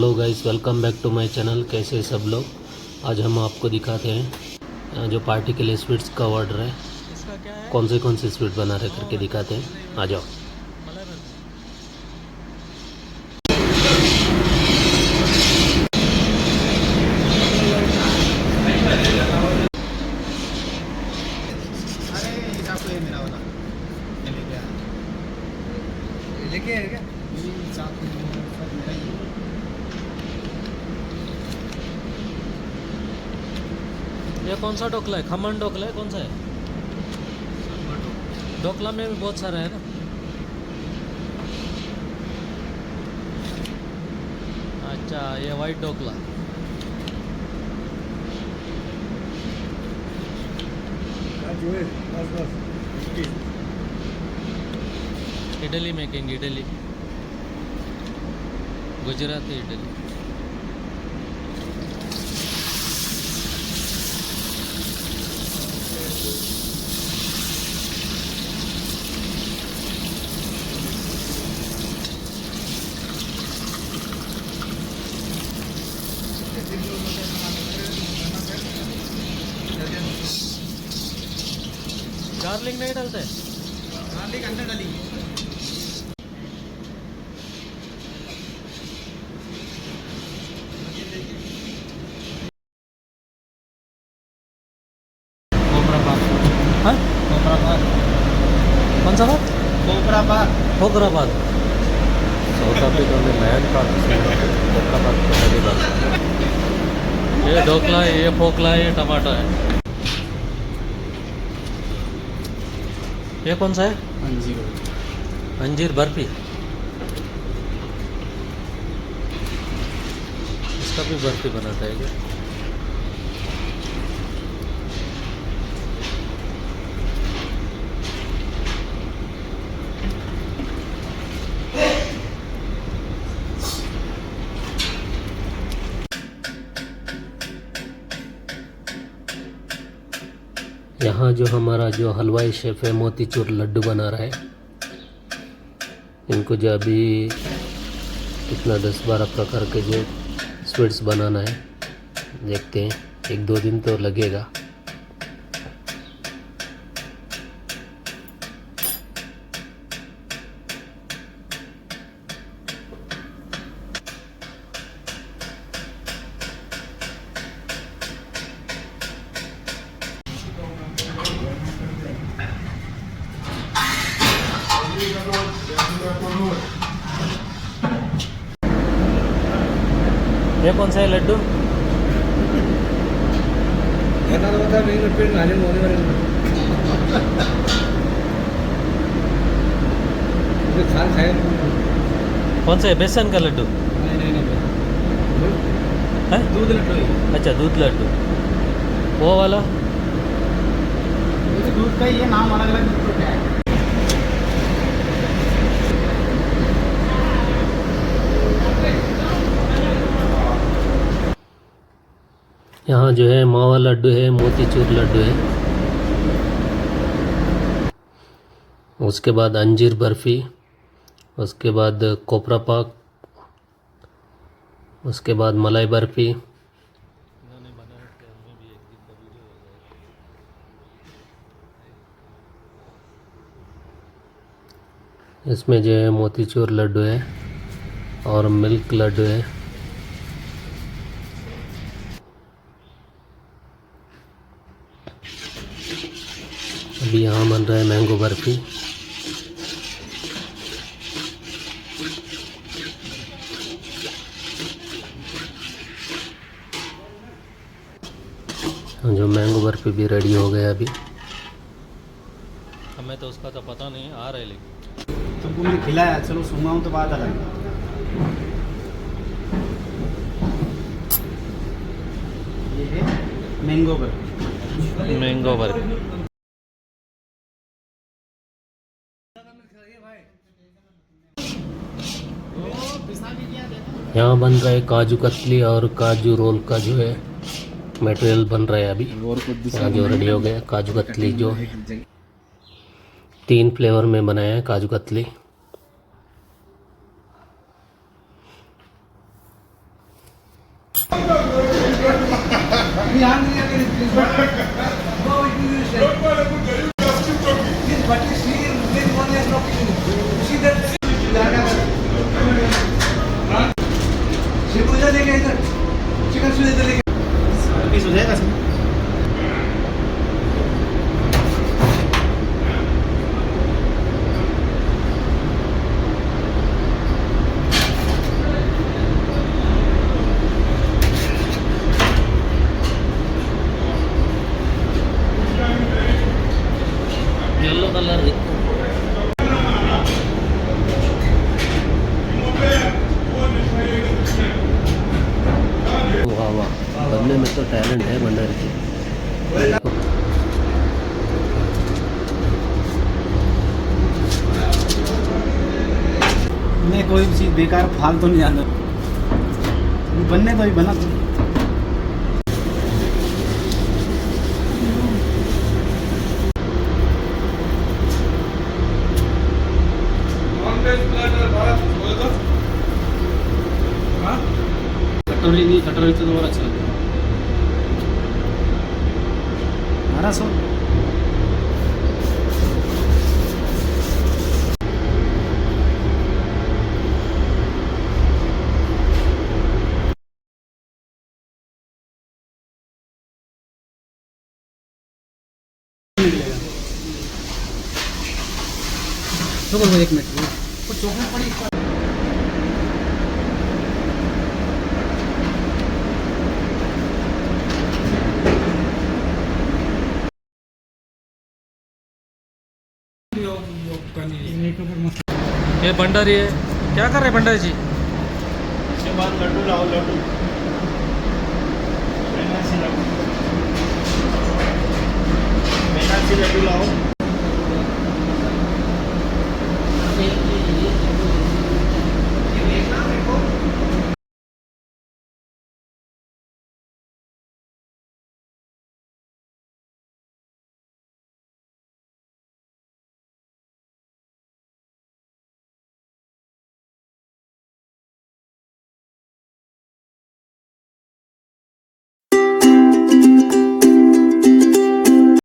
Hello guys, welcome back to my channel. कैसे हैं सब लोग। आज हम आपको दिखाते हैं जो पार्टी के लिए स्वीट्स का ऑर्डर है, इसका क्या है? कौन से स्वीट बना रहे करके दिखाते हैं। आ जाओ। मलाई बर्फी। अरे ये आपको ये मेरा वाला ये लेके आया लेके आए क्या? ये साथ में सब मेरा ही है। ये कौन सा ढोकला है? खमन ढोकला है? कौन सा है? ढोकला में भी बहुत सारा है ना। अच्छा, ये white dhokla. Idli making, idli Gujarati idli. Garlic नहीं डालते? गार्लिक अंदर डाली कोबरा पाक हाँ, कोबरा पाक कौन सा बात? कोबरा पाक हैदराबाद। साउथ अफ्रीका में मैन पाक पहली बार। ये ढोकला है, ये पोकला है, ये टमाटर है। ये कौन सा है? अंजीर बर्फी। इसका भी बर्फी बनाता है क्या? यहाँ जो हमारा जो हलवाई शेफ़ है मोतीचूर लड्डू बना रहा है। इनको जो अभी कितना 10-12 प्रकार के जो स्वीट्स बनाना है, देखते हैं। 1-2 दिन तो लगेगा। ये कौन सा है लड्डू? कौन सा है? बेसन का लड्डू है? दूध लड्डू है। अच्छा, दूध लड्डू। वो वाला ये दूध का ही ये नाम अलग अलग दूध का है। यहाँ जो है मावा लड्डू है, मोतीचूर लड्डू है। उसके बाद अंजीर बर्फ़ी, उसके बाद कोपरा पाक, उसके बाद मलाई बर्फ़ी। इसमें जो है मोतीचूर लड्डू है और मिल्क लड्डू है। अभी यहाँ बन रहा है मैंगो बर्फ़ी। जो मैंगो बर्फ़ी भी रेडी हो गया अभी। हमें तो उसका तो पता नहीं आ रहा है, लेकिन तुमको मुझे खिलाया, चलो सुनाऊं तो बात अलग है। ये है मैंगो बर्फी। मैंगो बर्फी। यहाँ बन रहा है काजू कतली और काजू रोल का जो है मटेरियल बन रहा है अभी। यहाँ जो रेडी हो गया काजू कतली, जो 3 फ्लेवर में बनाया है काजू कतली। टैलेंट है भंडारी जी। मैं कोई भी चीज़ बेकार फालतू नहीं जाना, बनने तो ही बना। कटोरी नहीं, कटोरी तो और अच्छा लगेगा हमारा सो। रुको एक मिनट, कुछ चॉकलेट पड़ी। ये भंडारी है, क्या कर रहे हैं भंडारी जी? लड्डू लाओ, लड्डू